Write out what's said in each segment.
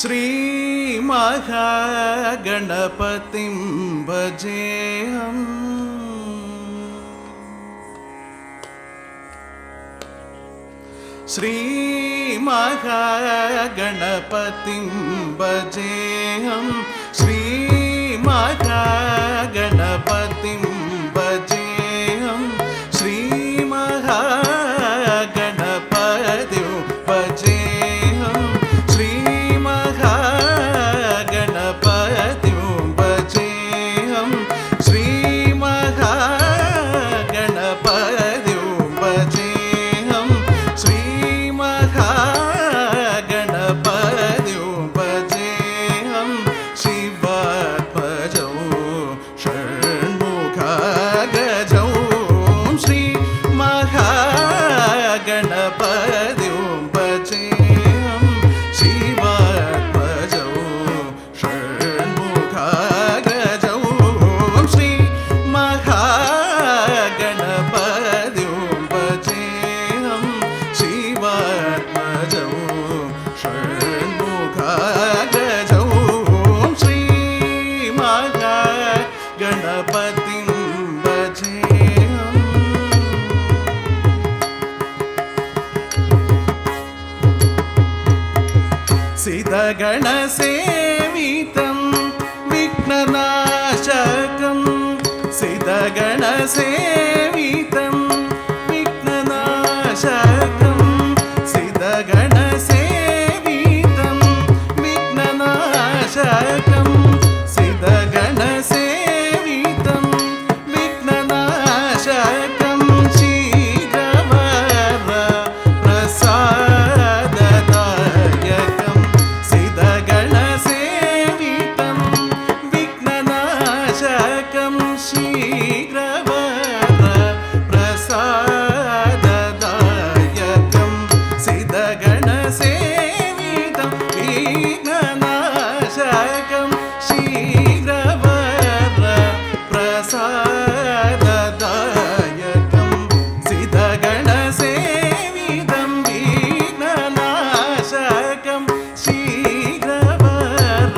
Shri ಮಹಾಗಣಪತಿಂ ಭಜೇಹಂ. Shri ಮಹಾಗಣಪತಿಂ ಭಜೇಹಂ. Shri ಮಹಾಗಣಪತಿಂ ಭಜೇಹಂ. Shri ಮಹಾಗಣಪತಿಂ ಭಜೇಹಂ. Shri ಮಹಾಗಣಪತಿಂ ಭಜೇಹಂ. Shri ಮಹಾಗಣಪತಿಂ ಭಜೇಹಂ. Shri ಮಹಾಗಣಪತಿಂ ಭಜೇಹಂ. ಶಿವಾತ್ಮಜೌ ಷಣ್ಮುಖಗಜೌ. Shri ಮಹಾಗಣಪತಿಂ ಭಜೇಹಂ. ಶಿವಾತ್ಮಜೌ ಷಣ್ಮುಖಗಜೌ. Shri ಮಹಾಗಣಪತಿಂ ಭಜೇಹಂ. ಶಿವಾತ್ಮಜೌ ಷಣ್ಮುಖಗಜೌ. Shri ಮಹಾಗಣಪತಿಂ ಭಜೇಹಂ. ಸಿದ್ಧಗಣಸೇವಿತಂ ವಿಘ್ನನಾಶಕಂ. ಸಿದ್ಧಗಣಸೇವಿತಂ ವಿಘ್ನನಾಶಕಂ. ಸಿದ್ಧಗಣಸೇವಿತಂ ವಿಘ್ನನಾಶಕಂ. ಸಿದ್ಧಗಣಸೇವಿತಂ ವಿಘ್ನನಾಶಕಂ. ಶೀಘ್ರವರ ಪ್ರಸಾದದಾಯಕಂ. ಸಿದ್ಧಗಣಸೇವಿತಂ ವಿಘ್ನನಾಶಕಂ. ಶೀಘ್ರವರ ಪ್ರಸಾದದಾಯಕಂ. ಸಿದ್ಧಗಣಸೇವಿತಂ ವಿಘ್ನನಾಶಕಂ. ಶೀಘ್ರವರ ಪ್ರಸಾದದಾಯಕಂ. ಸಿದ್ಧಗಣಸೇವಿತಂ ವಿಘ್ನನಾಶಕಂ. ಶೀಘ್ರವರ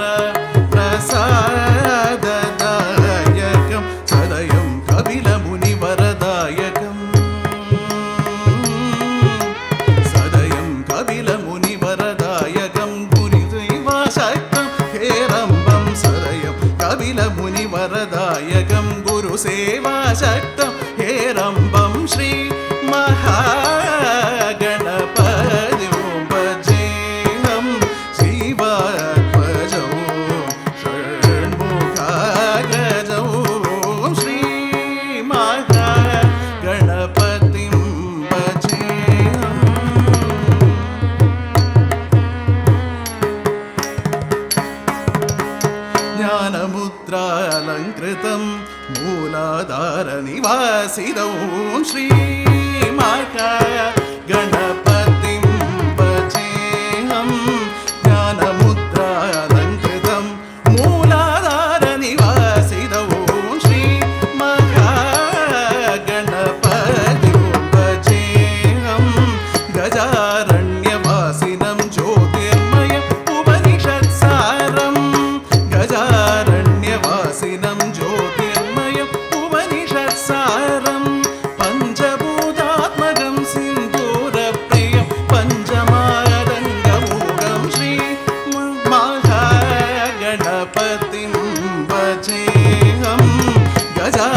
ಪ್ರಸಾದದಾಯಕಂ. ಸದಯಂ ಕಪಿಲಮುನಿವರದಾಯಕಂ. ಸದಯಂ ಕಪಿಲಮುನಿವರದಾಯಕಂ. ಗುರುಸೇವಾಶಕ್ತಂ ಹೇರಂಬಂ. ಸದಯಂ ಕಪಿಲಮುನಿವರದಾಯಕಂ. ಗುರುಸೇವಾಶಕ್ತಂ ಹೇರಂಬಂ. Shri ಮಹಾಗಣಪತಿಂ ಭಜೇಹಂ. ಶಿವಾತ್ಮಜೌ ಷಣ್ಮುಖಗಜೌ. Shri ಮಹಾಗಣಪತಿಂ ಭಜೇಹಂ. ಜ್ಞಾನಮುದ್ರಾಲಂಕೃತಂ ಮೂಲಾಧಾರನಿವಾಸಿದೌ. Shri ಮಹಾಗಣಪತಿಂ ಭಜೇಹಂ. ಜ್ಞಾನಮುದ್ರಾಲಂಕೃತಂ ಮೂಲಾಧಾರನಿವಾಸಿದೌ. Shri ಮಹಾಗಣಪತಿಂ ಭಜೇಹಂ. ಗಜಾರಣ್ಯವಾಸಿನಂ ಜ್ಯೋತಿರ್ಮಯ ಉಪನಿಷತ್ಸಾರಂ. ಗಜಾರಣ್ಯವಾಸಿನಂ ಜ್ಯೋತಿರ್ಮಯ ಉಪನಿಷತ್ಸಾರಂ. ಪಂಚಭೂತಾತ್ಮಕಂ ಸಿಂಧೂರಪ್ರಿಯಂ. ಪಂಚಮಾರಂಗಮೂಗಂ. Shri ಮಹಾಗಣಪತಿಂ ಭಜೇಹಂ. Gaja